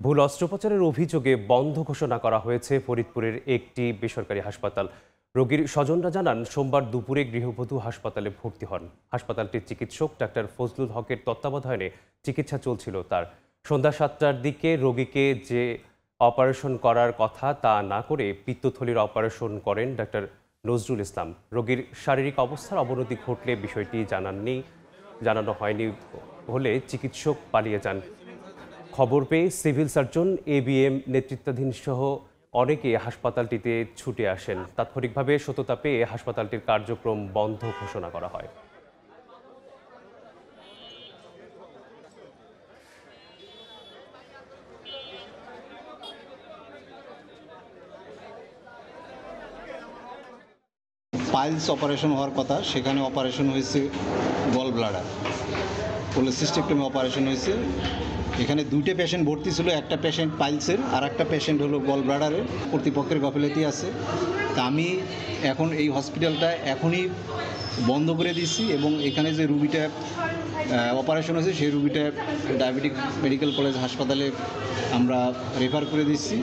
ভুল অস্ত্রোপচারের অভিযোগে বন্ধ ঘোষণা করা হয়েছে ফরিদপুরের একটি বেসরকারি হাসপাতাল। রোগীর স্বজনরা জানান, সোমবার দুপুরে গৃহবধূ হাসপাতালে ভর্তি হন। হাসপাতালটির চিকিৎসক ডাক্তার ফজলুল হকের তত্ত্বাবধানে চিকিৎসা চলছিল তার। সন্ধ্যা 7টার দিকে রোগীকে যে অপারেশন করার কথা তা না করে পিত্তথলির অপারেশন করেন ডাক্তার নজরুল ইসলাম। রোগীর শারীরিক অবস্থার অবনতি ঘটলে বিষয়টি জানানো হয়নি হলে চিকিৎসক পালিয়ে যান। খবর পেয়ে সিভিল সার্জন ABM নেতৃত্বাধীন সহ অনেকে হাসপাতালটিতে ছুটে আসেন। তাৎক্ষণিকভাবে সত্যতা পেয়ে হাসপাতালটির কার্যক্রম বন্ধ ঘোষণা করা হয়। পাইলস অপারেশন হওয়ার কথা, সেখানে অপারেশন হয়েছে গল ব্লাডার, কোলেসিস্টেক্টমি অপারেশন হয়েছে। এখানে দুইটা পেশেন্ট ভর্তি ছিল, একটা পেশেন্ট পাইলসের আর একটা পেশেন্ট হলো গল ব্লাডারের। কর্তৃপক্ষের গাফিলতি আছে, তা আমি এখন এই হসপিটালটা এখনই বন্ধ করে দিচ্ছি এবং এখানে যে রুগীটা অপারেশন হয়েছে সেই রুগীটা ডায়াবেটিক মেডিকেল কলেজ হাসপাতালে আমরা রেফার করে দিচ্ছি।